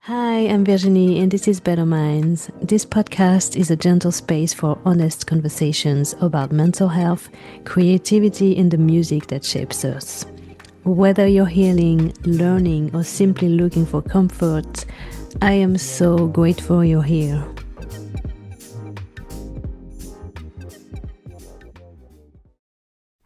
Hi, I'm Virginie, and this is Better Minds. This podcast is a gentle space for honest conversations about mental health, creativity, and the music that shapes us. Whether you're healing, learning, or simply looking for comfort, I am so grateful you're here.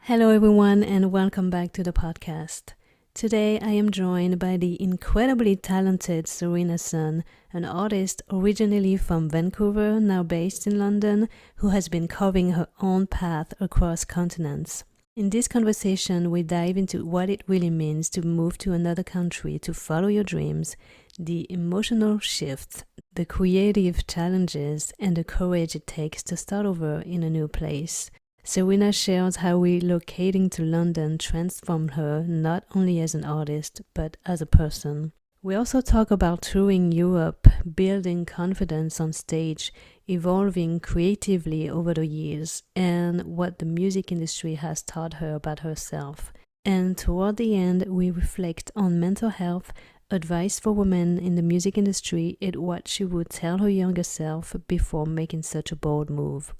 Hello, everyone, and welcome back to the podcast. Today, I am joined by the incredibly talented Serena Sun, an artist originally from Vancouver, now based in London, who has been carving her own path across continents. In this conversation, we dive into what it really means to move to another country to follow your dreams, the emotional shifts, the creative challenges, and the courage it takes to start over in a new place. Serena shares how relocating to London transformed her not only as an artist, but as a person. We also talk about touring Europe, building confidence on stage, evolving creatively over the years, and what the music industry has taught her about herself. And toward the end, we reflect on mental health, advice for women in the music industry, and what she would tell her younger self before making such a bold move.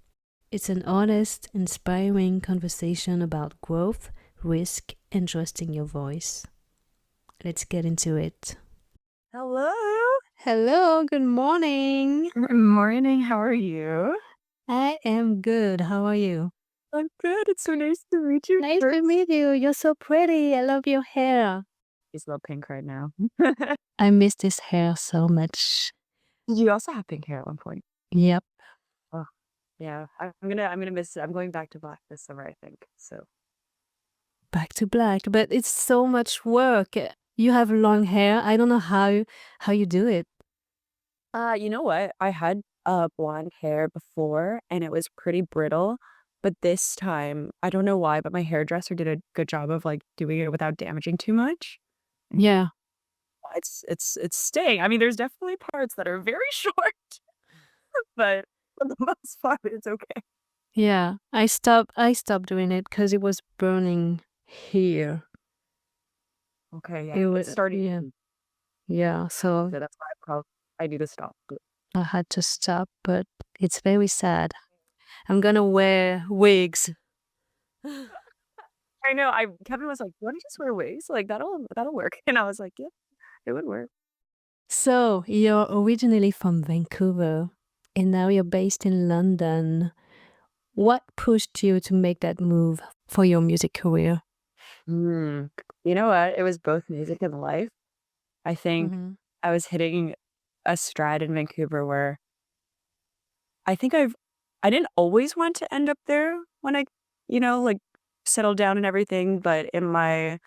It's an honest, inspiring conversation about growth, risk, and trusting your voice. Let's get into it. Hello. Hello, good morning. Good morning. How are you? I am good. How are you? I'm good. It's so nice to meet you. Nice to meet you. You're so pretty. I love your hair. He's a little pink right now. I miss this hair so much. You also have pink hair at one point. Yep. Oh, yeah. I'm gonna miss it. I'm going back to black this summer, I think. So Back to black, but it's so much work. You have long hair. I don't know how you do it. you know what? I had blonde hair before and it was pretty brittle. But this time, I don't know why, but my hairdresser did a good job of like doing it without damaging too much. Yeah. It's staying. I mean, there's definitely parts that are very short, but for the most part, it's okay. Yeah, I stopped doing it because it was burning here. Okay, yeah. It It's was starting yeah, to, yeah. So so that's why I need to stop. I had to stop, but it's very sad. I'm gonna wear wigs. I know. Kevin was like, "You want to just wear wigs? Like that'll work." And I was like, "Yeah, it would work." So you're originally from Vancouver, and now you're based in London. What pushed you to make that move for your music career? Hmm. You know what? It was both music and life. I think Mm-hmm. I was hitting a stride in Vancouver where I think I didn't always want to end up there when like settled down and everything, but in my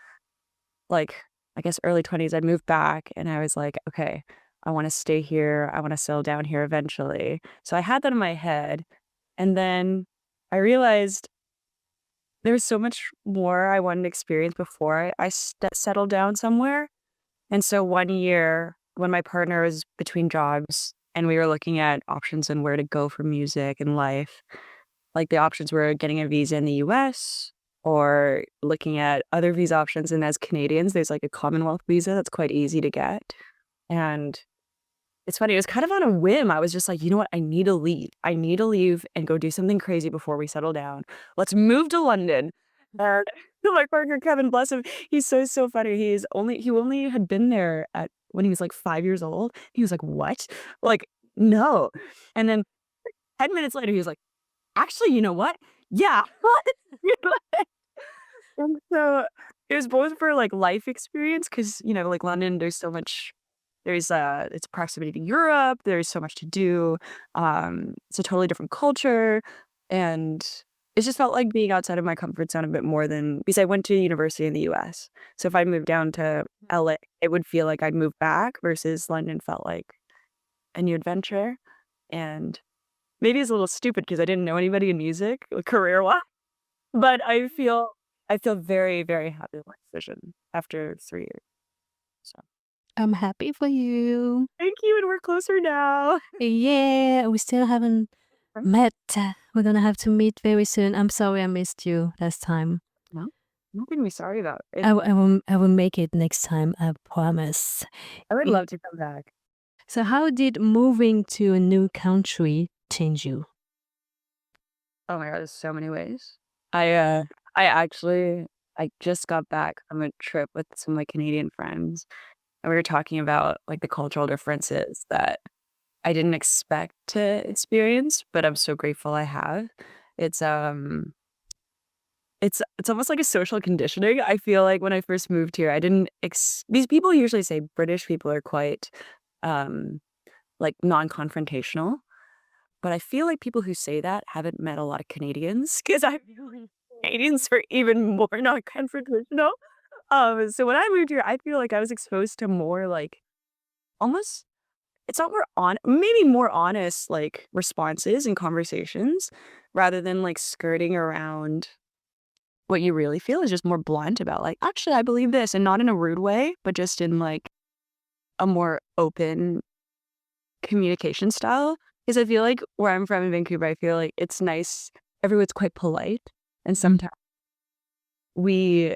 like, I guess early 20s, I moved back and I was like, okay, I want to stay here. I want to settle down here eventually. So I had that in my head. And then I realized there was so much more I wanted to experience before I settled down somewhere. And so one year when my partner was between jobs and we were looking at options and where to go for music and life, like the options were getting a visa in the US or looking at other visa options. And as Canadians, there's like a Commonwealth visa that's quite easy to get. And it's funny, it was kind of on a whim. I was just like, you know what? I need to leave. I need to leave and go do something crazy before we settle down. Let's move to London. And my partner, Kevin, bless him, he's so funny. He only had been there at when he was like 5 years old. He was like, what? Like, no. And then 10 minutes later, he was like, actually, you know what? Yeah. And so it was both for like life experience because, like London, it's proximity to Europe. There's so much to do. It's a totally different culture. And it just felt like being outside of my comfort zone a bit more than because I went to university in the US. So if I moved down to LA, it would feel like I'd move back versus London felt like a new adventure. And maybe it's a little stupid because I didn't know anybody in music, career-wise, but I feel very, very happy with my decision after 3 years. So I'm happy for you. thank you, and we're closer now. Yeah, we still haven't met. We're gonna have to meet very soon. I'm sorry I missed you last time. No, nothing to be sorry about. I will make it next time, I promise. I would Y- love to come back. So how did moving to a new country change you? Oh my God, there's so many ways. I actually I just got back from a trip with some of my Canadian friends, and we were talking about like the cultural differences that I didn't expect to experience, but I'm so grateful I have. It's it's almost like a social conditioning. I feel like when I first moved here, I didn't these people usually say British people are quite um like non-confrontational, but I feel like people who say that haven't met a lot of Canadians because I feel like Canadians are even more non-confrontational. So when I moved here, I feel like I was exposed to more like almost it's not more on maybe more honest like responses and conversations rather than like skirting around what you really feel is just more blunt about like, actually, I believe this, and not in a rude way, but just in like a more open communication style. Because I feel like where I'm from in Vancouver, I feel like it's nice. Everyone's quite polite. And sometimes we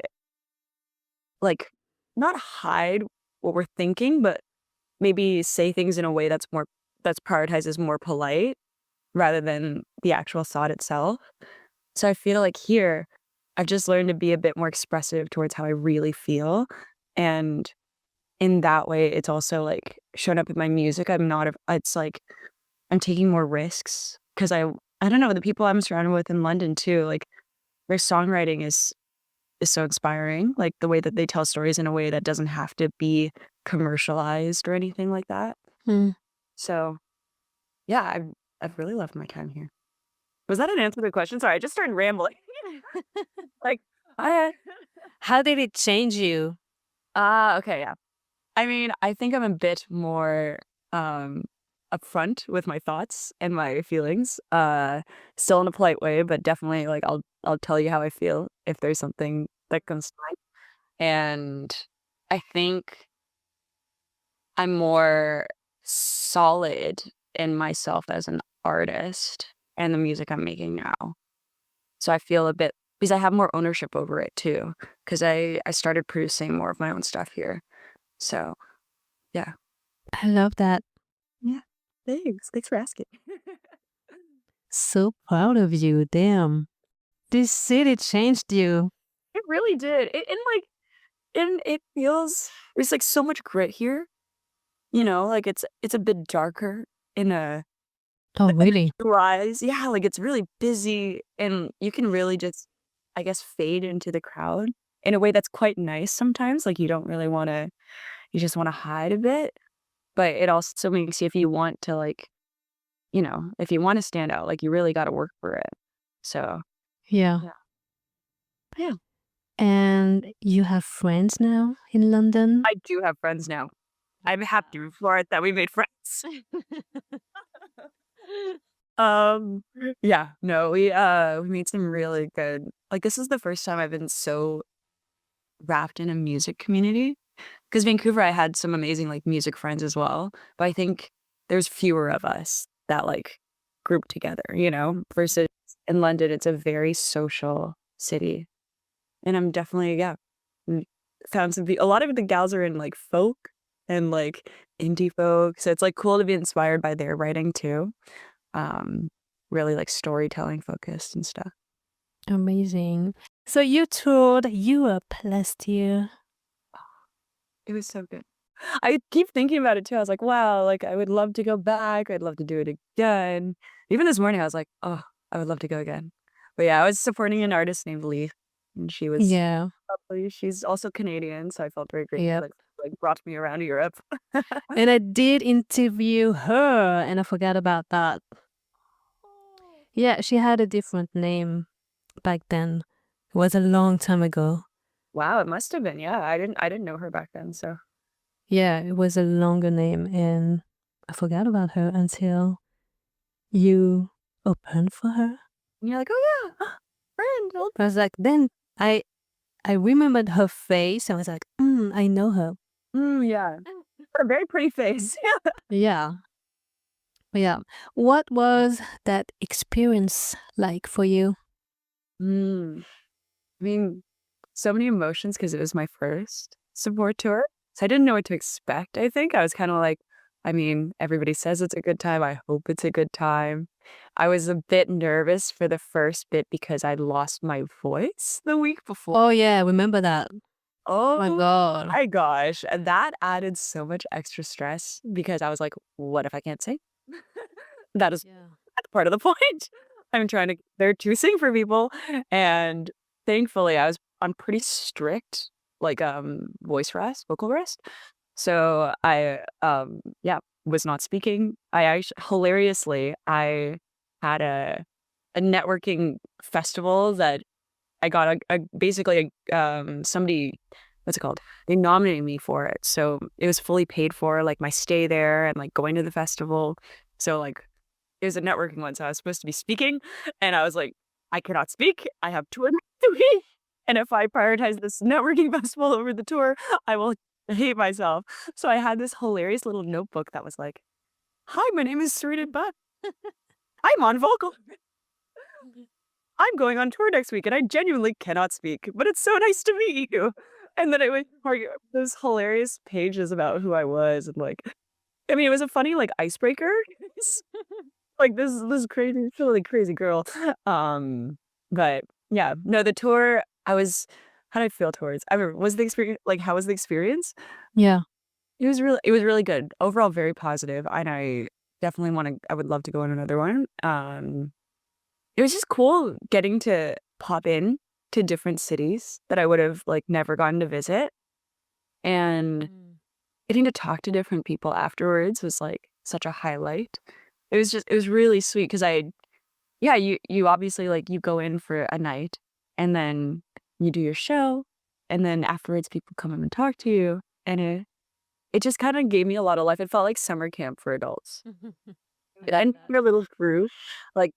like not hide what we're thinking, but maybe say things in a way that's prioritized as more polite rather than the actual thought itself. So I feel like here, I've just learned to be a bit more expressive towards how I really feel. And in that way, it's also like shown up in my music. It's like I'm taking more risks because I don't know, the people I'm surrounded with in London too, like their songwriting is so inspiring. Like the way that they tell stories in a way that doesn't have to be commercialized or anything like that. Mm. So yeah, I've really loved my time here. Was that an answer to the question? Sorry, I just started rambling. Like, I How did it change you? okay, yeah. I mean, I think I'm a bit more um upfront with my thoughts and my feelings. Still in a polite way, but definitely like I'll tell you how I feel if there's something that comes to mind. And I think I'm more solid in myself as an artist and the music I'm making now. So I feel a bit because I have more ownership over it too. Because I started producing more of my own stuff here. So yeah. I love that. Yeah. Thanks. Thanks for asking. So proud of you. Damn. This city changed you. It really did. And it feels there's like so much grit here. You know, like it's a bit darker in a Oh, really? rise. Yeah, like it's really busy and you can really just I guess fade into the crowd in a way that's quite nice sometimes. Like you don't really wanna you just wanna hide a bit. But it also makes you if you want to like, if you wanna stand out, like you really gotta work for it. So Yeah. yeah. Yeah. And you have friends now in London? I do have friends now. I'm happy for it that we made friends. Um, yeah, no, we made some really good like, this is the first time I've been so wrapped in a music community. Because Vancouver, I had some amazing, like, music friends as well, but I think there's fewer of us that, like, group together, versus in London, it's a very social city, and I'm definitely yeah, mm, found some peo a lot of the gals are in, like, folk and, like, indie folk, so it's, like, cool to be inspired by their writing too. Um, really, like, storytelling focused and stuff. Amazing. So you toured Europe last year. It was so good. I keep thinking about it too. I was like, "Wow, like, I would love to go back. I'd love to do it again." Even this morning, I was like, "Oh, I would love to go again." But yeah, I was supporting an artist named Leaf, and she was Yeah. lovely. She's also Canadian, so I felt very grateful Yep. that she, like, brought me around Europe. And I did interview her and I forgot about that. Yeah, she had a different name back then. It was a long time ago. Wow, it must have been, yeah. I didn't know her back then, so Yeah, it was a longer name and I forgot about her until you opened for her. and you're like, "Oh, yeah, friend, old." I was like, then I remembered her face. I was like, I know her. Yeah. Got a very pretty face. Yeah. Yeah. What was that experience like for you? Mm. I mean, so many emotions because it was my first support tour. So I didn't know what to expect, I think. I was kinda like, I mean, everybody says it's a good time. I hope it's a good time. I was a bit nervous for the first bit because I lost my voice the week before. Oh yeah, remember that. Oh my Oh God. my gosh. And that added so much extra stress because I was like, what if I can't sing? That is Yeah. That's part of the point. I'm trying to there to sing for people. And thankfully I'm pretty strict, like vocal rest. So I yeah, was not speaking. I actually hilariously I had a networking festival that I got basically somebody what's it called? They nominated me for it. So it was fully paid for, like my stay there and like going to the festival. So like it was a networking one, so I was supposed to be speaking, and I was like, I cannot speak. I have tour next week, and if I prioritize this networking festival over the tour, I will hate myself. So I had this hilarious little notebook that was like, "Hi, my name is Serena Sun. I'm on vocal. I'm going on tour next week, and I genuinely cannot speak, but it's so nice to meet you." And then I went through those hilarious pages about who I was, and like, I mean, it was a funny like icebreaker. Like this crazy, really crazy girl. But yeah, no, the tour. How did I feel towards? I remember was the experience like how was the experience? Yeah. It was really good overall, very positive, and I definitely want to. I would love to go on another one. It was just cool getting to pop in to different cities that I would have like never gotten to visit, and getting to talk to different people afterwards was like such a highlight. It was really sweet because yeah, you obviously like you go in for a night and then you do your show and then afterwards people come up and talk to you and it just kind of gave me a lot of life. It felt like summer camp for adults. And I knew a little crew. Like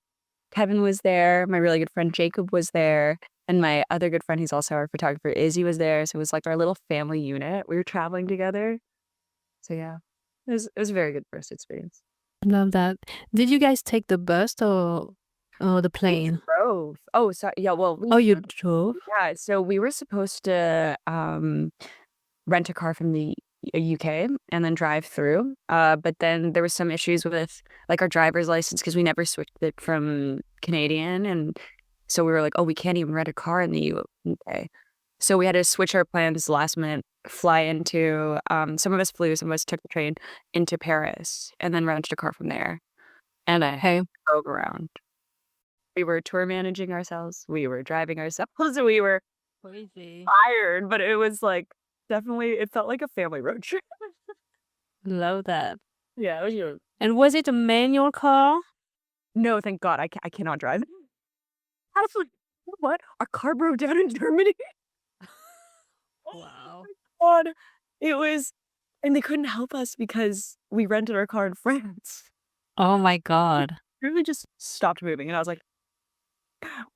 Kevin was there, my really good friend Jacob was there, and my other good friend, he's also our photographer, Izzy was there. So it was like our little family unit. We were traveling together. So yeah, it was a very good first experience. Love that. Did you guys take the bus or the We plane? drove. Oh, sorry. Yeah, well, Oh, you drove? yeah, so we were supposed to rent a car from the UK and then drive through. But then there was some issues with like our driver's license because we never switched it from Canadian, and so we were like, oh, we can't even rent a car in the UK. So we had to switch our plans last minute, fly into some of us flew, some of us took the train into Paris, and then rented a car from there, and I Okay. drove around. We were tour managing ourselves. We were driving ourselves. We were Crazy. tired, but it was like definitely, it felt like a family road trip. Love that. Yeah, it was your And was it a manual car? no, thank God, I cannot drive. I was like, what? Our car broke down in Germany. Wow. God, it was, and they couldn't help us because we rented our car in France. Oh my God. It really just stopped moving, and I was like,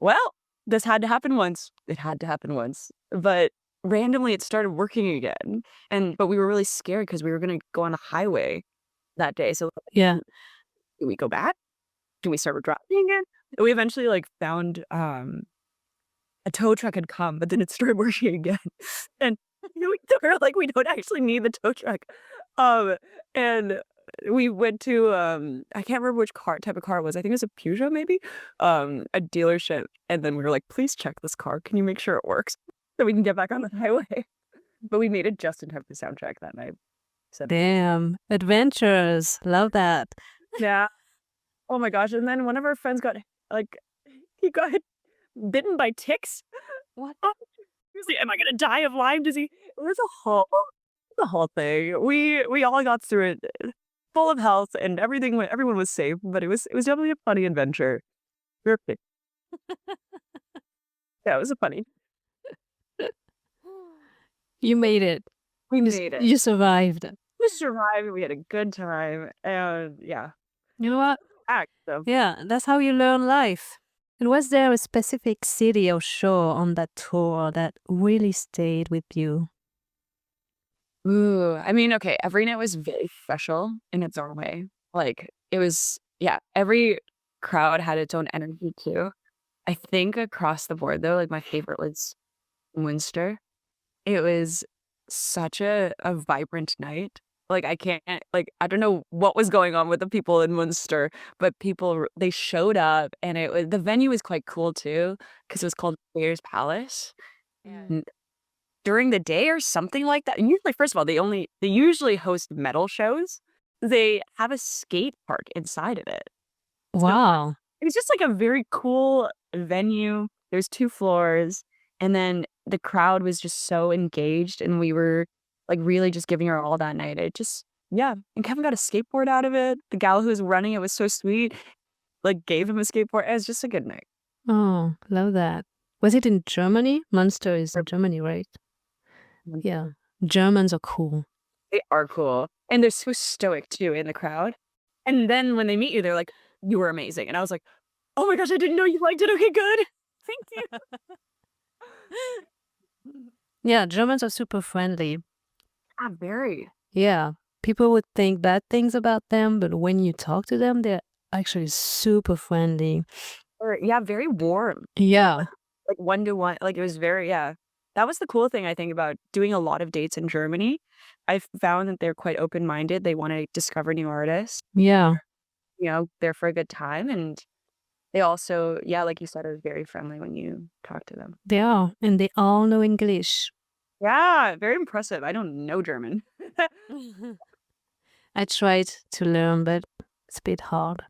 well, this had to happen once. It had to happen once, but randomly it started working again, and but we were really scared because we were gonna go on a highway that day. So Yeah. do we go back? Do we start driving again? We eventually like found a tow truck had come, but then it started working again. And we were like, we don't actually need the tow truck. And we went to I can't remember which type of car it was. I think it was a Peugeot maybe. A dealership. And then we were like, please check this car. Can you make sure it works so we can get back on the highway? But we made it just in time for soundtrack that night. So Damn. Adventures. Love that. yeah. Oh my gosh. And then one of our friends got like he got bitten by ticks. What? He was like, "Am I gonna die of Lyme disease?" It was the whole thing. We all got through it, full of health and everything. Everyone was safe, but it was definitely a funny adventure. We were yeah, it was a funny. You made it. We made it. You survived. We survived. We had a good time, and yeah, You know what? act so. Yeah, that's how you learn life. And was there a specific city or show on that tour that really stayed with you? Ooh, I mean, okay, every night was very special in its own way. Like it was, yeah, every crowd had its own energy too. I think across the board though, like my favorite was Winster. It was such a vibrant night. Like, I can't, like, I don't know what was going on with the people in Munster, but they showed up, and the venue was quite cool too, because it was called Players Palace. And during the day or something like that, and usually, first of all, they usually host metal shows. They have a skate park inside of it. So Wow. it was just like a very cool venue. There's 2 floors, and then the crowd was just so engaged, and we were, like, really just giving her all that night. It just yeah, and Kevin got a skateboard out of it. The gal who was running it was so sweet, like, gave him a skateboard. It was just a good night. Oh, love that. Was it in Germany? Munster is in Germany, right? Yeah. Germans are cool. They are cool, and they're so stoic too in the crowd, and then when they meet you, they're like, "You were amazing," and I was like, "Oh my gosh, I didn't know you liked it. Okay, good. Thank you." Yeah, Germans are super friendly. Very. Yeah. People would think bad things about them, but when you talk to them, they're actually super friendly. Or yeah, very warm. Yeah. Like, one-to-one, like, it was very yeah. That was the cool thing, I think, about doing a lot of dates in Germany. I've found that they're quite open-minded. They wanna discover new artists, Yeah. there for a good time, and they also yeah, like you said, are very friendly when you talk to them. They are. And they all know English. Yeah, very impressive. I don't know German. I tried to learn, but it's a bit hard.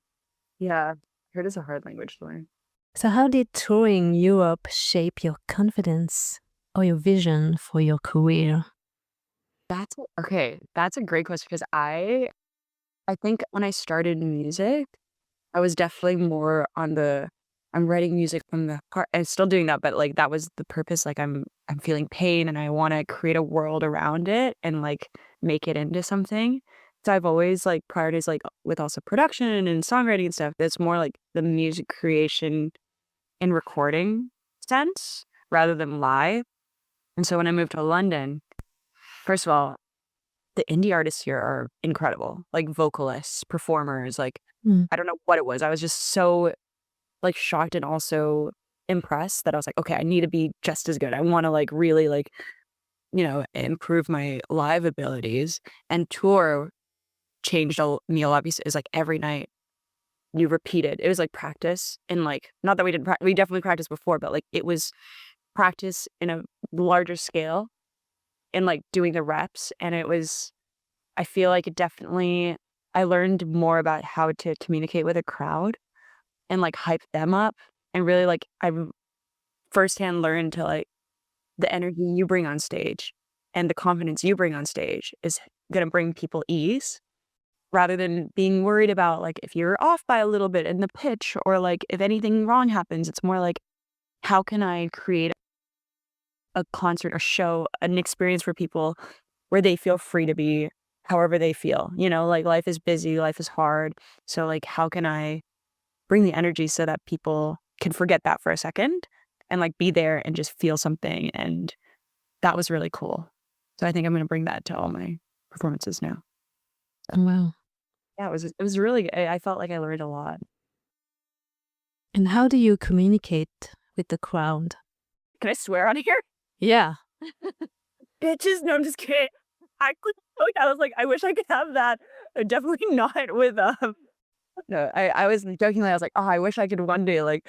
Yeah, heard it's a hard language to learn. So, how did touring Europe shape your confidence or your vision for your career? That's a great question because I think when I started music, I was definitely more on the I'm writing music from the heart. I'm still doing that, but, like, that was the purpose, like, I'm feeling pain, and I wanna create a world around it and, like, make it into something. So I've always, like, prioritized, like, with also production and songwriting and stuff, it's more like the music creation and recording sense rather than live. And so when I moved to London, first of all, the indie artists here are incredible, like vocalists, performers, like, Mm. I don't know what it was. I was just so, like, shocked and also impressed that I was like, "Okay, I need to be just as good. I wanna, like, really, like, improve my live abilities." And tour changed me a lot because it's like every night you repeated. It was like practice and, like, not that we didn't we definitely practiced before, but, like, it was practice in a larger scale and, like, doing the reps, and it was I feel like it definitely I learned more about how to communicate with a crowd and, like, hype them up, and really, like, I've firsthand learned to, like, the energy you bring on stage and the confidence you bring on stage is gonna bring people ease rather than being worried about, like, if you're off by a little bit in the pitch or, like, if anything wrong happens. It's more like, how can I create a concert, a show, an experience for people where they feel free to be however they feel, like, life is busy, life is hard, so, like, how can I bring the energy so that people can forget that for a second and, like, be there and just feel something, and that was really cool. So I think I'm gonna bring that to all my performances now. Wow. Yeah, it was really I felt like I learned a lot. And how do you communicate with the crowd? Can I swear on here? Yeah. Bitches, no, I'm just kidding. I was like, I wish I could have that. Definitely not with, no, I was jokingly, I was like, "Oh, I wish I could one day, like,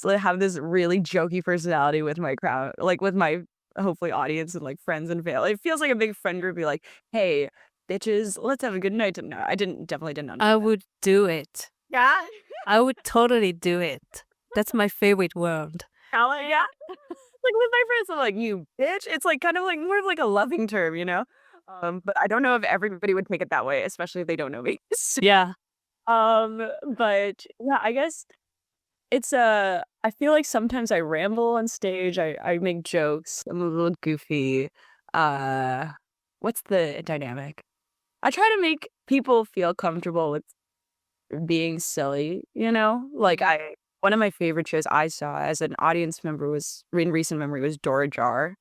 have this really jokey personality with my crowd, like, with my, hopefully, audience and, like, friends and family." It feels like a big friend group be like, "Hey, bitches, let's have a good night." No, I definitely didn't I understand. would do it. Yeah. I would totally do it. That's my favorite word. Yeah. Like, with my friends, I'm like, "You bitch." It's, like, kind of, like, more of, like, a loving term, you know? But I don't know if everybody would take it that way, especially if they don't know me. Yeah. But yeah, I guess it's I feel like sometimes I ramble on stage. I make jokes. I'm a little goofy. Uh, what's the dynamic? I try to make people feel comfortable with being silly, Like one of my favorite shows I saw as an audience member was in recent memory was Dora Jar.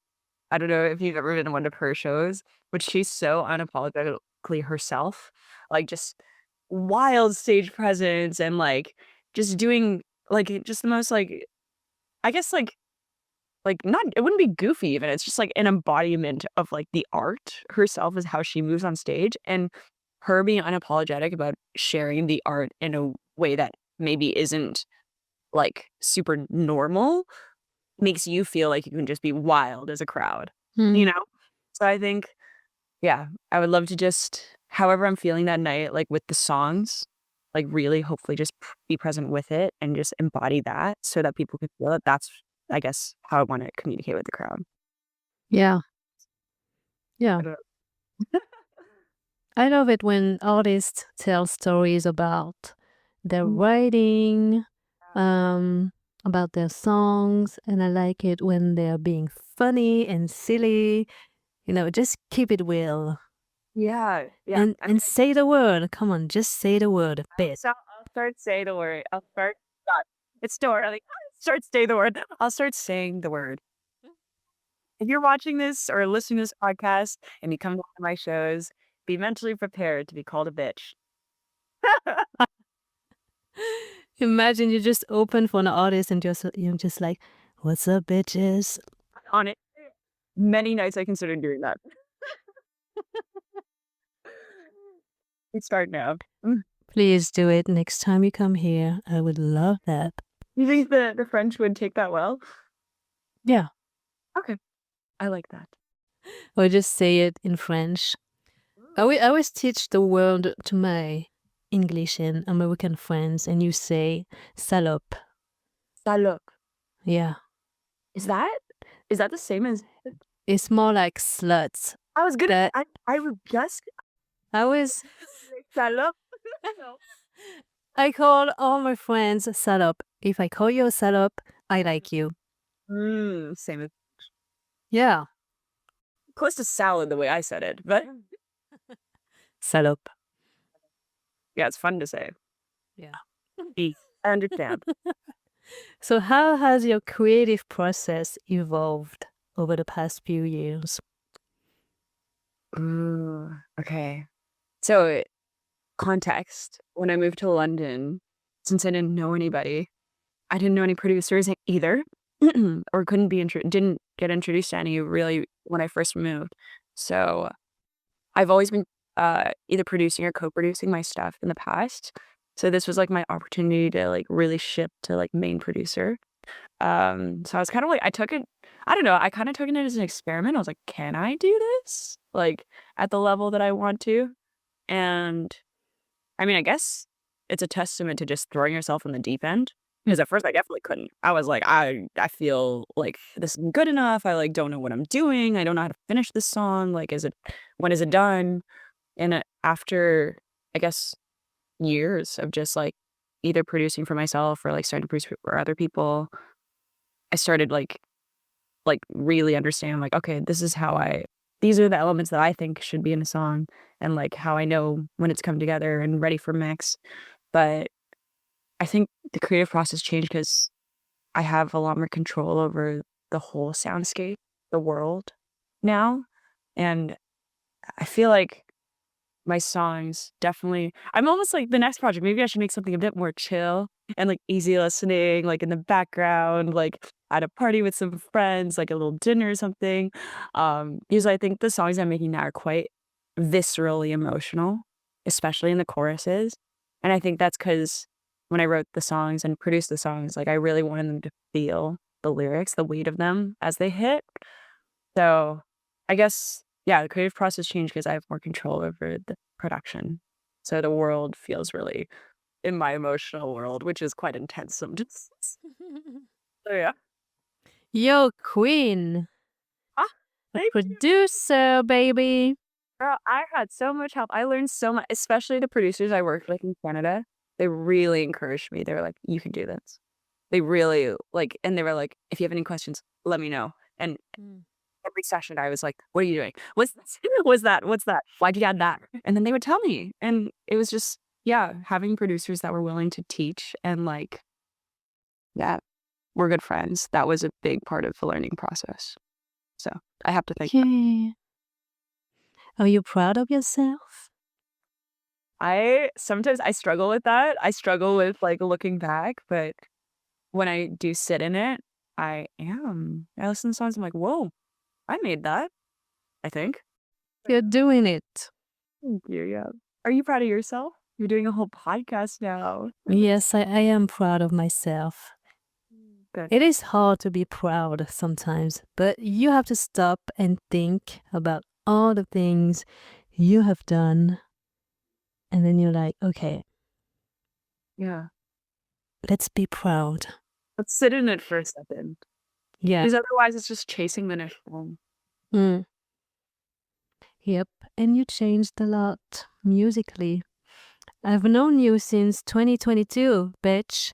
I don't know if you've ever been to one of her shows, but she's so unapologetically herself, like, just wild stage presence and, like, just doing, like, just the most, like, I guess, like, like, not, it wouldn't be goofy even. It's just like an embodiment of like the art herself is how she moves on stage, and her being unapologetic about sharing the art in a way that maybe isn't like super normal makes you feel like you can just be wild as a crowd, you Mm. know? So I think, yeah, I would love to just, however I'm feeling that night, like with the songs, like really hopefully just be present with it and just embody that so that people can feel it. That's, I guess, how I want to communicate with the crowd. Yeah. Yeah. I don't I love it when artists tell stories about their know. writing, um, about their songs, and I like it when they're being funny and silly. Just keep it real Yeah, yeah. and I mean, and say the word. Come on, just say the word. I'll start saying the word. I'll start. God, it's store. Like, start saying the word. I'll start saying the word. If you're watching this or listening to this podcast and you come to one of my shows, be mentally prepared to be called a bitch. Imagine you just open for an artist and you're just like, "What's up, bitches?" On it, many nights I considered doing that. We start now. Please do it next time you come here. I would love that. You think the French would take that well? Yeah, Okay, I like that. or just say it in French. I always teach the word to my English and American friends, and you say salope. Salope. Yeah, Is that the same as? it's more like sluts. I was gonna. That I would just I was. salope. I call all my friends salope. If I call you a salope, I like you. Same as Yeah, close to salad the way I said it, but salope. yeah, it's fun to say. Yeah. I understand. So, how has your creative process evolved over the past few years? Ooh, okay. So, context, when I moved to London, since I didn't know anybody, I didn't know any producers either, or didn't get introduced to any really when I first moved. So, I've always been either producing or co-producing my stuff in the past. So this was like my opportunity to like really shift to like main producer. So I was kind of like, I took it, I don't know, I kind of took it as an experiment. I was like, can I do this? Like at the level that I want to? And I mean, I guess it's a testament to just throwing yourself in the deep end. Because at first I definitely couldn't. I was like, I feel like this isn't good enough. I like don't know what I'm doing. I don't know how to finish this song. Like, when is it done? And after, I guess, years of just like either producing for myself or like starting to produce for other people, I started like really understanding like, okay, these are the elements that I think should be in a song and like how I know when it's come together and ready for mix. But I think the creative process changed because I have a lot more control over the whole soundscape, the world now. And I feel like my songs definitely, I'm almost like the next project, maybe I should make something a bit more chill and like easy listening, like in the background, like at a party with some friends, like a little dinner or something. Because I think the songs I'm making now are quite viscerally emotional, especially in the choruses. And I think that's because when I wrote the songs and produced the songs, like I really wanted them to feel the lyrics, the weight of them as they hit. So I guess, yeah, the creative process changed because I have more control over the production. So the world feels really in my emotional world, which is quite intense sometimes. So yeah. Yo, queen, Ah, a thank you. producer, baby. Girl, I had so much help. I learned so much, especially the producers I worked with in Canada. They really encouraged me. They were like, you can do this. They really like, and they were like, if you have any questions, let me know. And every session I was like, "What are you doing? What's this? What's that? What's that? Why'd you add that?" And then they would tell me. And it was just, yeah, having producers that were willing to teach and like, yeah, we're good friends. That was a big part of the learning process. So I have to thank them. Yeah. Are you proud of yourself? Sometimes I struggle with that. I struggle with like looking back, but when I do sit in it, I am. I listen to songs, I'm like, whoa, I made that, I think. You're doing it. Thank you, yeah. Are you proud of yourself? You're doing a whole podcast now. Yes, I am proud of myself. Good. It is hard to be proud sometimes, but you have to stop and think about all the things you have done. And then you're like, okay, Yeah. let's be proud. Let's sit in it for a second. Yeah. Because otherwise it's just chasing the next one. Mm. Yep. And you changed a lot musically. I've known you since 2022, bitch.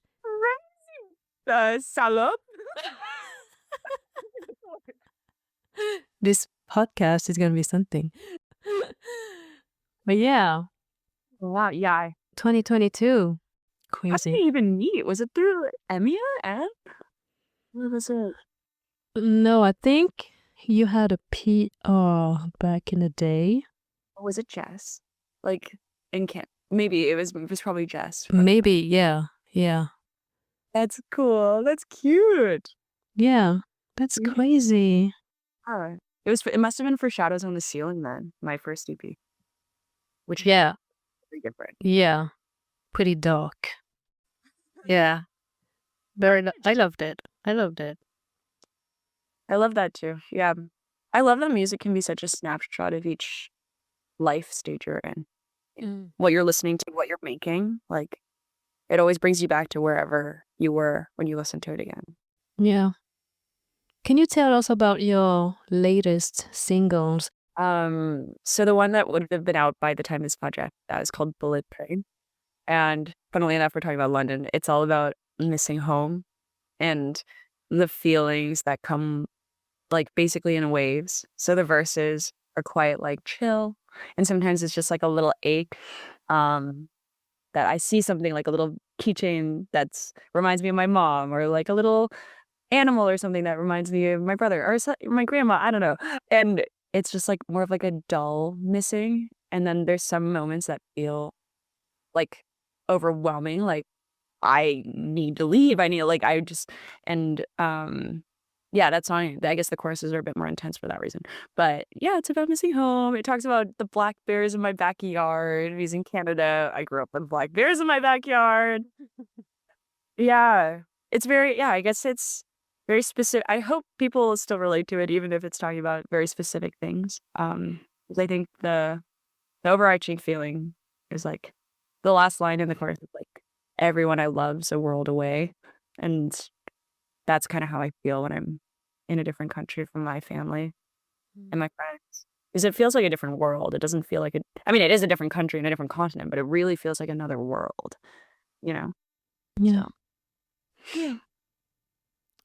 Salope? This podcast is going to be something. But yeah, Wow, yeah. 2022. How did Crazy. we even meet? Was it through Emia? And what was it? No, I think you had a PR back in the day. Or was it Jess? Like in camp? Maybe it was probably Jess. Maybe, yeah. Yeah. That's cool. That's cute. Yeah. That's Yeah. crazy. Oh, it must have been for Shadows on the Ceiling then, my first EP. Which Yeah. is pretty different. Yeah. Pretty dark. Yeah. I loved it. I loved it. I love that too. Yeah. I love that music can be such a snapshot of each life stage you're in. What you're listening to, what you're making. Like, it always brings you back to wherever you were when you listen to it again. Yeah. Can you tell us about your latest singles? So the one that would have been out by the time this project is called Bullet Train. And funnily enough, we're talking about London. It's all about missing home and the feelings that come like basically in waves. So the verses are quite like chill. And sometimes it's just like a little ache. That I see something like a little keychain that's reminds me of my mom, or like a little animal or something that reminds me of my brother or my grandma. I don't know. And it's just like more of like a dull missing. And then there's some moments that feel like overwhelming. Like I need to leave. I need like I just and yeah, that song, I guess the choruses are a bit more intense for that reason. But yeah, it's about missing home. It talks about the black bears in my backyard. He's in Canada. I grew up with black bears in my backyard. Yeah. It's very, yeah, I guess it's very specific. I hope people will still relate to it, even if it's talking about very specific things. 'Cause I think the overarching feeling is like the last line in the chorus is like, everyone I love's a world away. And that's kind of how I feel when I'm in a different country from my family and my friends. Because it feels like a different world. It doesn't feel like I mean, it is a different country and a different continent, but it really feels like another world, you know? Yeah. So, yeah.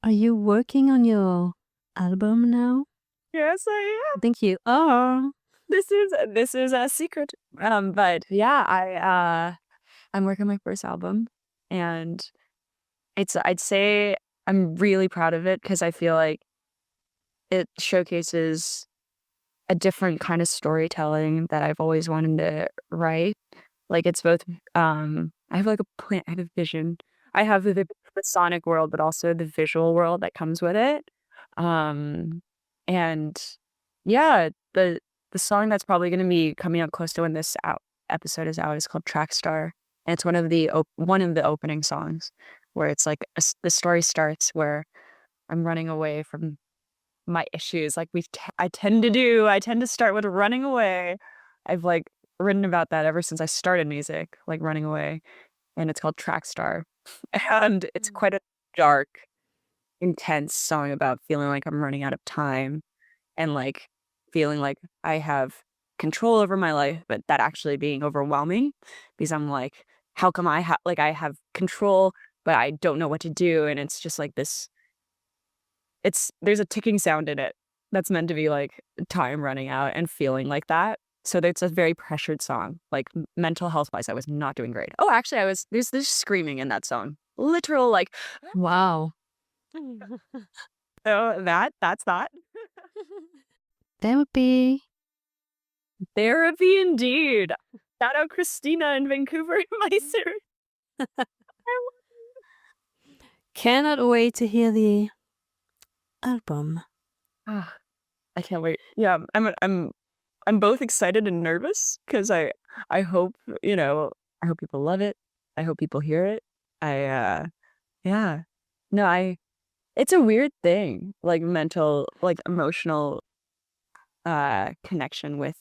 Are you working on your album now? Yes, I am. I think you are. This is a secret. But yeah, I'm working on my first album, and I'd say I'm really proud of it because I feel like it showcases a different kind of storytelling that I've always wanted to write. Like it's both I have like a plan, I have a vision. I have the sonic world, but also the visual world that comes with it. Um and yeah, the song that's probably going to be coming out close to when this episode is out is called Track Star. And it's one of the opening songs where it's like the story starts where I'm running away from my issues like I tend to do. I tend to start with running away. I've like written about that ever since I started music, like running away, and it's called Track Star. And it's quite a dark, intense song about feeling like I'm running out of time and like feeling like I have control over my life, but that actually being overwhelming because I'm like, how come I have control, but I don't know what to do, and it's just like this there's a ticking sound in it that's meant to be like time running out and feeling like that. So it's a very pressured song. Like mental health wise, I was not doing great. Oh, actually, there's screaming in that song. Literal like, Wow. oh, that's that. Therapy. Therapy indeed. Shout out Christina in Vancouver, my sister. Cannot wait to hear the album? Ah, I can't wait. Yeah, I'm both excited and nervous because I hope, I hope people love it. I hope people hear it. Yeah. No, it's a weird thing, like mental, like emotional connection with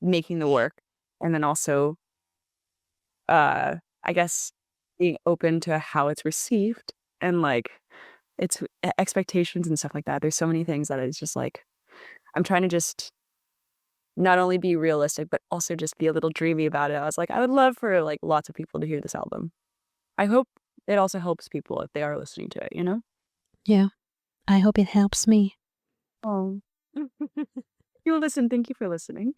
making the work and then also I guess being open to how it's received and like its expectations and stuff like that. There's so many things that it's just like I'm trying to just not only be realistic, but also just be a little dreamy about it. I was like, I would love for like lots of people to hear this album. I hope it also helps people if they are listening to it. Yeah, I hope it helps me. Oh. You listen. Thank you for listening.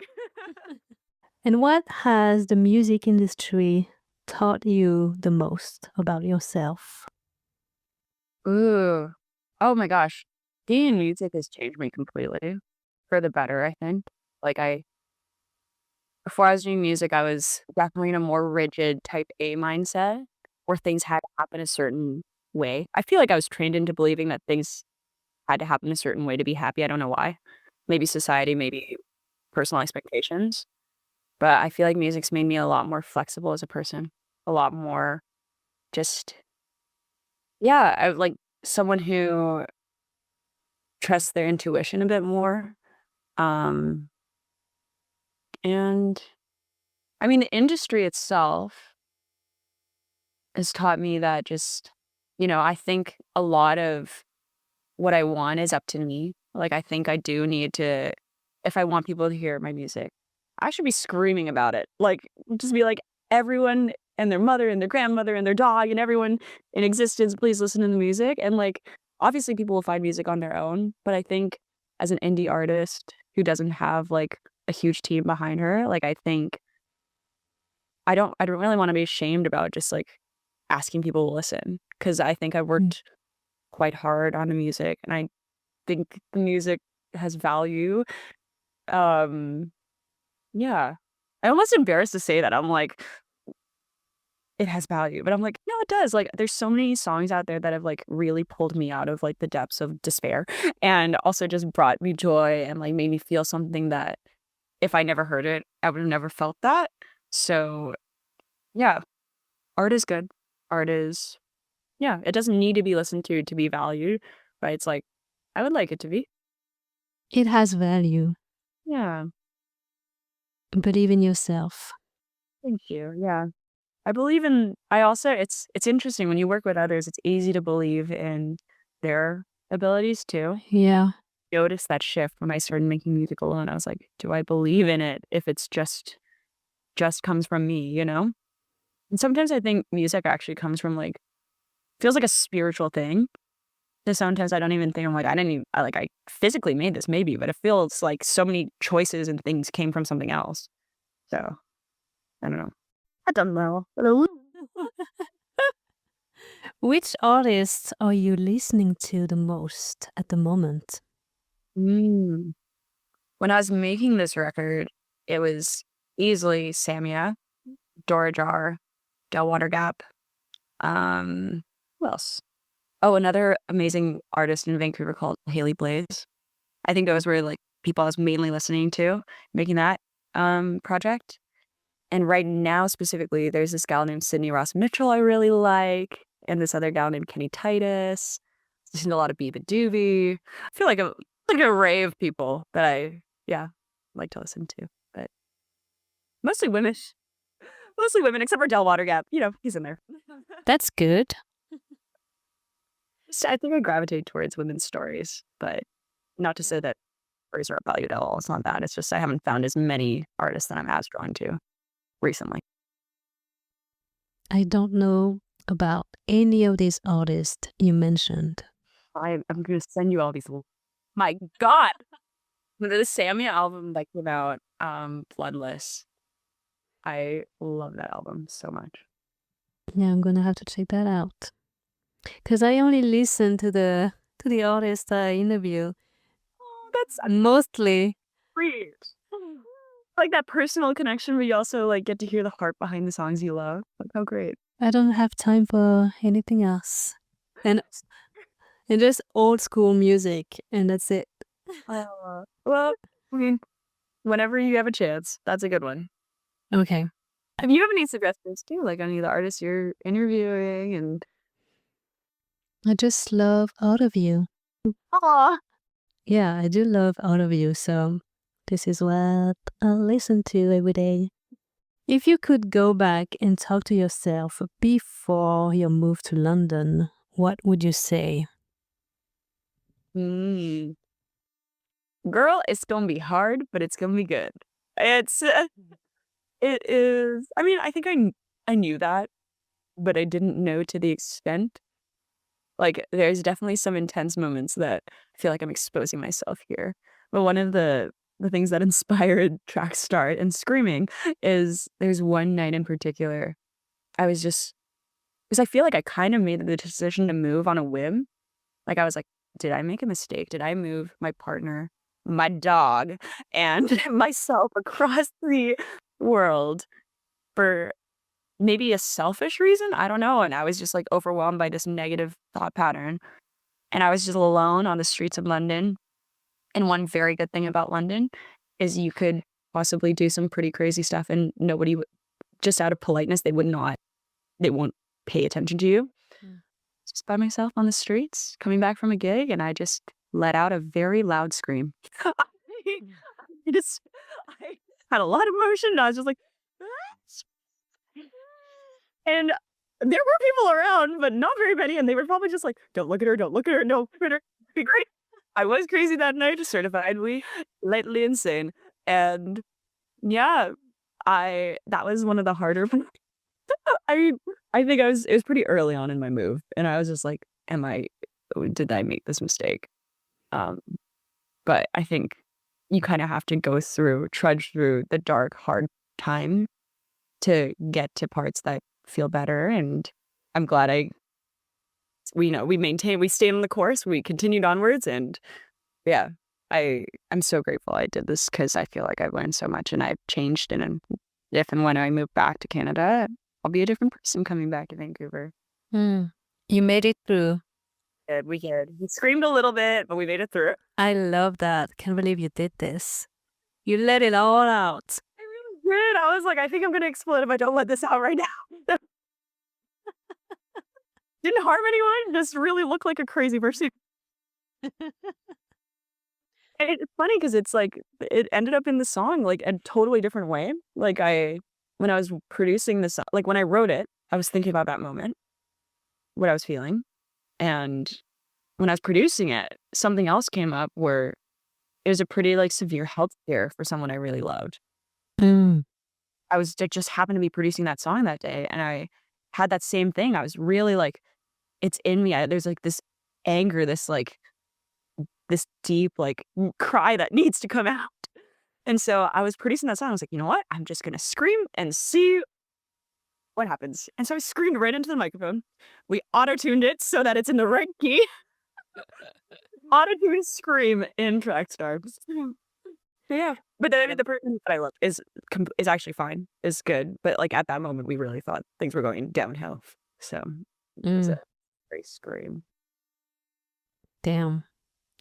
And what has the music industry taught you the most about yourself? Ooh. Oh my gosh. Being in music has changed me completely for the better, I think. Like before I was doing music, I was definitely in a more rigid type A mindset where things had to happen a certain way. I feel like I was trained into believing that things had to happen a certain way to be happy. I don't know why. Maybe society, maybe personal expectations. But I feel like music's made me a lot more flexible as a person, a lot more just, yeah, I like someone who trusts their intuition a bit more. Um, and I mean, the industry itself has taught me that just, I think a lot of what I want is up to me. Like, I think I do need to, if I want people to hear my music, I should be screaming about it. Like, just be like, everyone and their mother and their grandmother and their dog and everyone in existence, please listen to the music. And like, obviously, people will find music on their own. But I think as an indie artist who doesn't have like a huge team behind her, like, I think I don't really want to be ashamed about just like asking people to listen because I think I've Mm. worked quite hard on the music and I think the music has value. Um, yeah. I'm almost embarrassed to say that. I'm like, it has value, but I'm like, no, it does. Like, there's so many songs out there that have like really pulled me out of like the depths of despair and also just brought me joy and like made me feel something that if I never heard it, I would have never felt that. So, yeah, art is good. Art is, yeah, it doesn't need to be listened to be valued, but it's like, I would like it to be. It has value. Yeah. Believe in yourself. Thank you. Yeah. I also it's interesting when you work with others, it's easy to believe in their abilities too. Yeah. Notice that shift when I started making music alone. I was like, do I believe in it if it's just comes from me? And sometimes I think music actually comes from like feels like a spiritual thing. So sometimes I don't even think I'm like I didn't even I physically made this maybe, but it feels like so many choices and things came from something else. So I don't know. I don't know. Which artists are you listening to the most at the moment? Mm. When I was making this record, it was easily Samia, Dora Jar, Del Water Gap. Who else? Oh, another amazing artist in Vancouver called Haley Blaze. I think those were like people I was mainly listening to making that project. And right now, specifically, there's this gal named Sydney Ross Mitchell I really like, and this other gal named Kenny Titus. Listen to a lot of Biba Doobie. I feel like like an array of people that yeah, like to listen to, but mostly women. Mostly women, except for Del Water Gap. He's in there. That's good. I think I gravitate towards women's stories, but not to say that stories aren't valued at all. It's not that. It's just I haven't found as many artists that I'm as drawn to recently. I don't know about any of these artists you mentioned. I'm going to send you all these. My God. The Samia album that came out, Bloodless. I love that album so much. Yeah, I'm gonna have to check that out. Cause I only listen to the artist I interview. Oh, that's Mostly. sweet. Like that personal connection, but you also like get to hear the heart behind the songs you love. Like how great. I don't have time for anything else. And And just old school music, and that's it. Well, I mean, whenever you have a chance, that's a good one. Okay. If you have any suggestions too, like any of the artists you're interviewing and I just love all of you. aw. Yeah, I do love all of you. So this is what I listen to every day. If you could go back and talk to yourself before your move to London, what would you say? Mm. Girl, it's gonna be hard, but it's gonna be good. It's it is. I mean, I think I knew that, but I didn't know to the extent. Like, there's definitely some intense moments that I feel like I'm exposing myself here. But one of the things that inspired Track Start and Screaming is there's one night in particular, I was just because I feel like I kind of made the decision to move on a whim. Like, I was like, "Did I make a mistake? Did I move my partner, my dog, and myself across the world for maybe a selfish reason? I don't know." And I was just, like, overwhelmed by this negative thought pattern, and I was just alone on the streets of London, and one very good thing about London is you could possibly do some pretty crazy stuff, and nobody would just out of politeness, they won't pay attention to you. Mm. Just by myself on the streets, coming back from a gig, and I just let out a very loud scream. I just I had a lot of emotion, and I was just like, and there were people around, but not very many, and they were probably just like, "Don't look at her, don't look at her, no, look at her, be great." I was crazy that night, certifiably, lately insane, and yeah, I that was one of the harder I mean, I think it was pretty early on in my move, and I was just like, did I make this mistake?" Um, but I think you kinda have to trudge through the dark, hard time to get to parts that feel better, and I'm glad we stayed on the course, we continued onwards, and yeah, I'm so grateful I did this because I feel like I've learned so much and I've changed, and if and when I move back to Canada, I'll be a different person coming back to Vancouver. Mm. You made it through. Good, we did. We screamed a little bit, but we made it through. I love that. Can't believe you did this. You let it all out. I really did. I was like, I think I'm gonna explode if I don't let this out right now. Didn't harm anyone, just really looked like a crazy person. And it's funny because it's like it ended up in the song like a totally different way. Like when I was producing the song, like when I wrote it, I was thinking about that moment, what I was feeling. And when I was producing it, something else came up where it was a pretty like severe health scare for someone I really loved. Mm. I just happened to be producing that song that day, and I had that same thing. I was really like, it's in me. There's like this anger, this deep like cry that needs to come out. And so I was producing that song. I was like, you know what? I'm just gonna scream and see what happens. And so I screamed right into the microphone. We auto-tuned it so that it's in the right key. Auto-tuned scream in Trackstar. Yeah. But then I mean the person that I love is actually fine, is good. But like at that moment we really thought things were going downhill. So it was a great scream. Damn.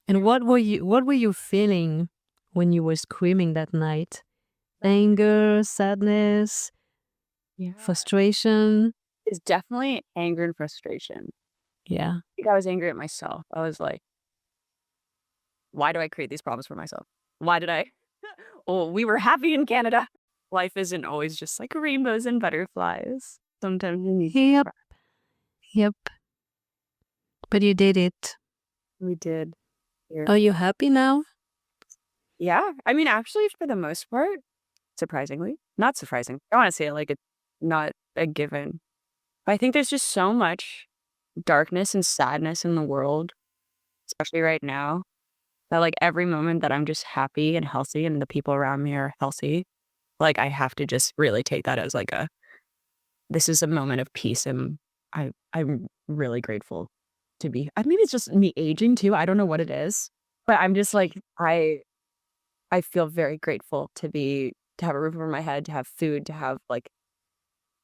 And what were you feeling when you were screaming that night? Anger, sadness, Yeah. frustration? It's definitely anger and frustration. Yeah. I think I was angry at myself. I was like, why do I create these problems for myself? Why did I? Oh, we were happy in Canada. Life isn't always just like rainbows and butterflies. Sometimes you need to Yep. cry. Yep. But you did it. We did. Here. Are you happy now? Yeah. I mean, actually, for the most part, surprisingly, not surprising. I want to say it like it's not a given. But I think there's just so much darkness and sadness in the world, especially right now, that like every moment that I'm just happy and healthy and the people around me are healthy, like I have to just really take that as like this is a moment of peace, and I'm really grateful to be. Maybe it's just me aging too. I don't know what it is, but I'm just like I feel very grateful to have a roof over my head, to have food, to have like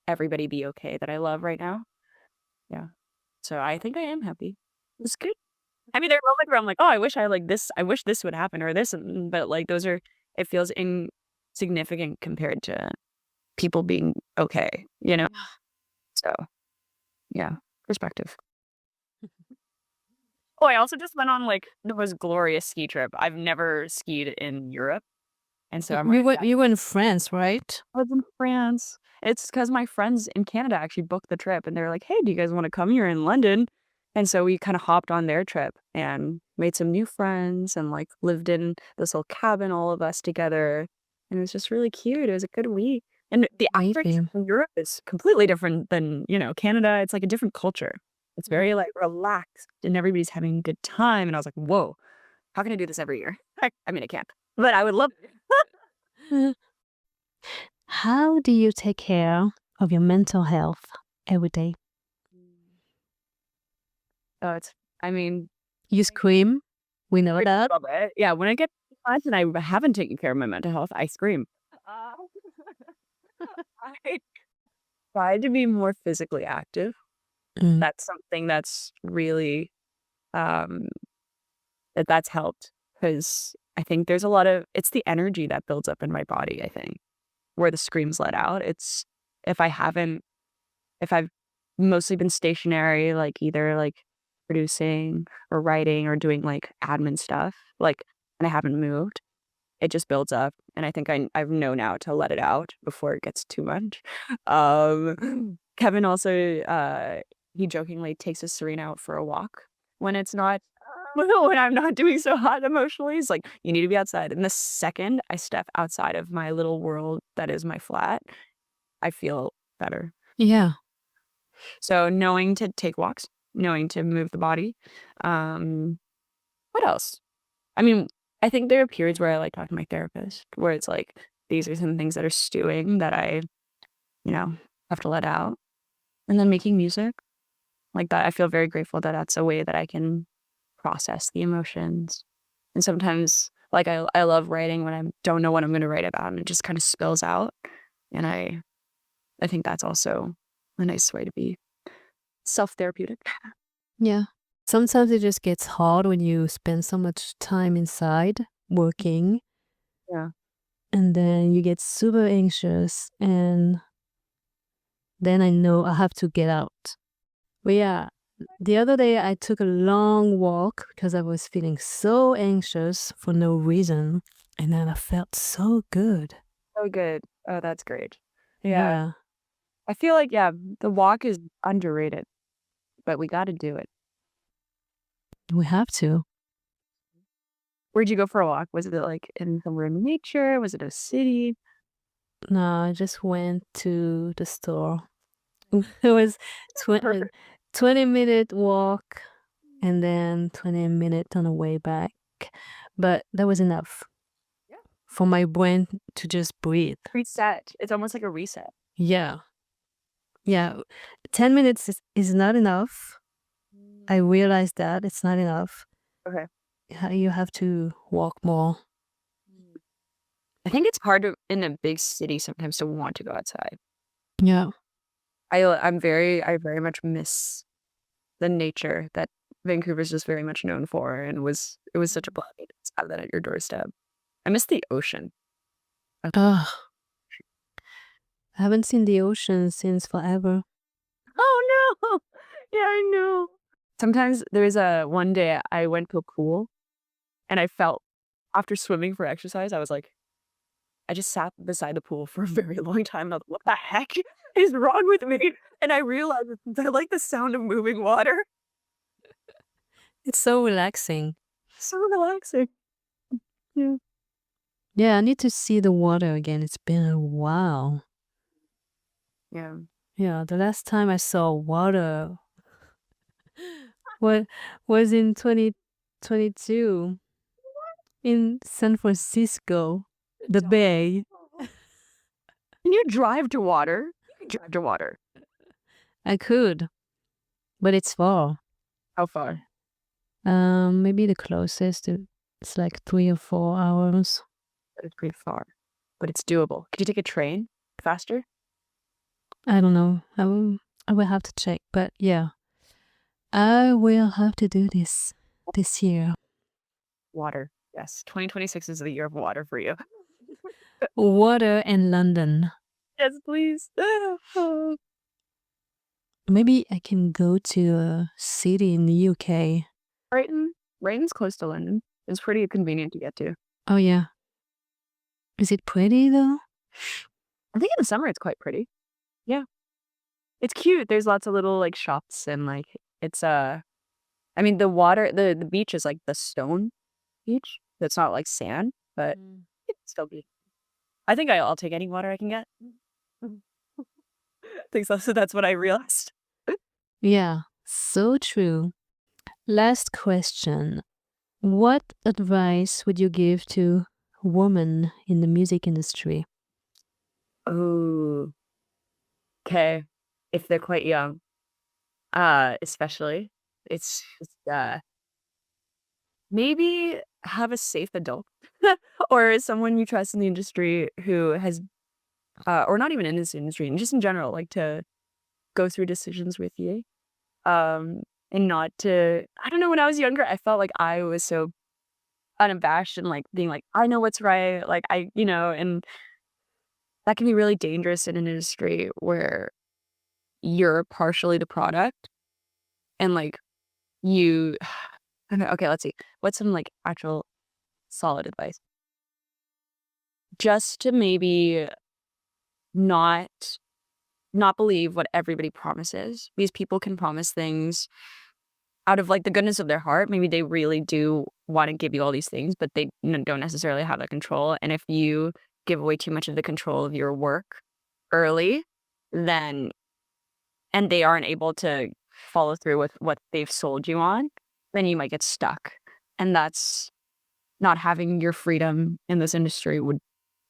everybody be okay that I love right now. Yeah. So I think I am happy. It's good. I mean, there are moments where I'm like, oh, I wish I like this. I wish this would happen or this, but like those are. It feels insignificant compared to people being okay. So yeah, perspective. Oh, I also just went on like the most glorious ski trip. I've never skied in Europe, and so I'm You were in France, right? I was in France. It's because my friends in Canada actually booked the trip and they're like, hey, do you guys want to come here in London? And so we kind of hopped on their trip and made some new friends and like lived in this little cabin, all of us together. And it was just really cute. It was a good week. And the average Amazing. in Europe is completely different than, Canada. It's like a different culture. It's very like relaxed and everybody's having a good time. And I was like, whoa, how can I do this every year? I mean, I can't, but I would love it. How do you take care of your mental health every day? Oh, I mean, You scream. We know that. love it. Yeah, when I get depressed and I haven't taken care of my mental health, I scream. Uh, I try to be more physically active. Mm. That's something that's really um that's helped because I think there's a lot of it's the energy that builds up in my body, I think, where the screams let out. It's if I haven't if I've mostly been stationary, like either like producing or writing or doing like admin stuff, like and I haven't moved, it just builds up. And I think I've known now to let it out before it gets too much. Kevin also he jokingly takes his Serena out for a walk when it's not when I'm not doing so hot emotionally. He's like, you need to be outside. And the second I step outside of my little world that is my flat, I feel better. Yeah. So knowing to take walks, knowing to move the body. What else? I mean, I think there are periods where I like talking to my therapist, where it's like, these are some things that are stewing that I, have to let out. And then making music like that, I feel very grateful that that's a way that I can process the emotions. And sometimes, like, I love writing when I don't know what I'm going to write about, and it just kind of spills out. And I think that's also a nice way to be self-therapeutic. Yeah. Sometimes it just gets hard when you spend so much time inside working Yeah. and then you get super anxious and then I know I have to get out. But yeah, the other day I took a long walk because I was feeling so anxious for no reason and then I felt so good. Oh, good. Oh, that's great. Yeah. Yeah. I feel like, yeah, the walk is underrated, but we got to do it. We have to. Where'd you go for a walk? Was it like in somewhere in nature? Was it a city? No, I just went to the store. It was a 20-minute walk and then 20 minutes on the way back. But that was enough Yeah. for my brain to just breathe. Reset. It's almost like a reset. Yeah. Yeah. 10 minutes is not enough. I realized that it's not enough. Okay. You have to walk more. I think it's hard in a big city sometimes to want to go outside. Yeah. I very much miss the nature that Vancouver's just very much known for, and it was such a blessing to have that at your doorstep. I miss the ocean. Ugh. I haven't seen the ocean since forever. Oh no! Yeah, I know. Sometimes there's one day I went to a pool and I felt after swimming for exercise, I was like, I just sat beside the pool for a very long time. And I was like, what the heck is wrong with me? And I realized that I like the sound of moving water. It's so relaxing. So relaxing. Yeah. Yeah, I need to see the water again. It's been a while. Yeah. Yeah, the last time I saw water was in 2022 in San Francisco, the Bay. Can you drive to water? You can drive to water. I could, but it's far. How far? Maybe the closest it's like 3 or 4 hours. It's pretty far, but it's doable. Could you take a train faster? I don't know. I will have to check, but yeah, I will have to do this. this year? Water. Yes. 2026 is the year of water for you. Water and London. Yes, please. Maybe I can go to a city in the UK. Brighton. Brighton's close to London. It's pretty convenient to get to. Oh, yeah. Is it pretty though? I think in the summer it's quite pretty. Yeah. It's cute. There's lots of little like shops and like it's I mean the water the beach is like the stone beach. It's not like sand, but it's still beautiful. I think I'll take any water I can get. I think so. So that's what I realized. Yeah, so true. Last question. What advice would you give to women in the music industry? Oh, okay. If they're quite young, especially, it's just, maybe have a safe adult or someone you trust in the industry who has, or not even in this industry, and just in general, like to go through decisions with you. And not to, I don't know, when I was younger, I felt like I was so unabashed and like being like, I know what's right. Like and that can be really dangerous in an industry where you're partially the product and like you, I don't know, okay, let's see. What's some like actual solid advice? Just to maybe not believe what everybody promises. These people can promise things out of like the goodness of their heart. Maybe they really do want to give you all these things, but they don't necessarily have that control. And if you give away too much of the control of your work early, then and they aren't able to follow through with what they've sold you on, then you might get stuck. And that's not having your freedom in this industry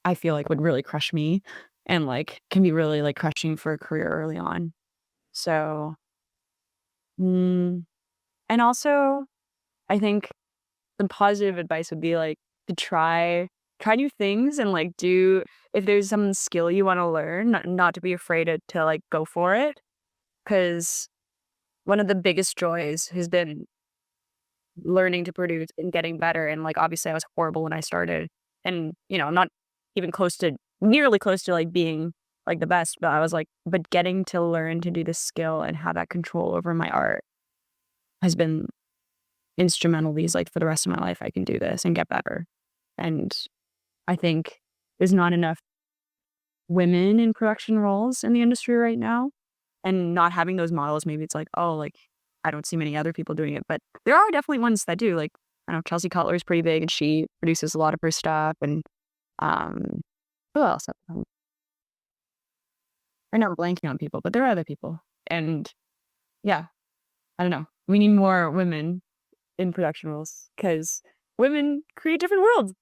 I feel like would really crush me and like can be really like crushing for a career early on. So, and also I think the positive advice would be like to try new things and like if there's some skill you want to learn, not to be afraid to like go for it. Because one of the biggest joys has been learning to produce and getting better. And like obviously I was horrible when I started, and I'm not even nearly close to like being like the best, but I was like, but getting to learn to do this skill and have that control over my art has been instrumental. For the rest of my life I can do this and get better. And I think there's not enough women in production roles in the industry right now, and not having those models, maybe it's like, oh, like I don't see many other people doing it, but there are definitely ones that do. Like I know Chelsea Cutler is pretty big and she produces a lot of her stuff. And who else? Right now I'm blanking on people, but there are other people. And yeah, I don't know. We need more women in production roles because women create different worlds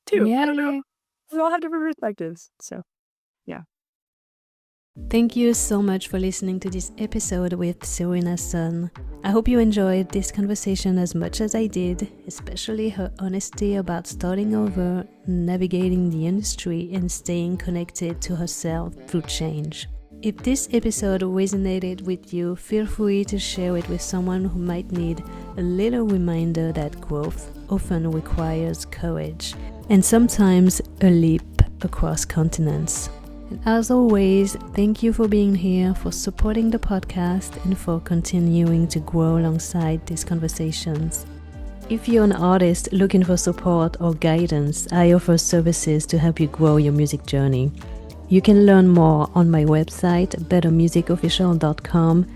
too. Yeah. I don't know. We all have different perspectives. So yeah. Thank you so much for listening to this episode with Serena Sun. I hope you enjoyed this conversation as much as I did, especially her honesty about starting over, navigating the industry, and staying connected to herself through change. If this episode resonated with you, feel free to share it with someone who might need a little reminder that growth often requires courage, and sometimes a leap across continents. And as always, thank you for being here, for supporting the podcast, and for continuing to grow alongside these conversations. If you're an artist looking for support or guidance, I offer services to help you grow your music journey. You can learn more on my website, bettermusicofficial.com,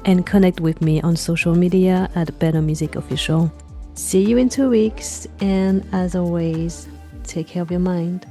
and connect with me on social media at bettermusicofficial. See you in 2 weeks, and as always, take care of your mind.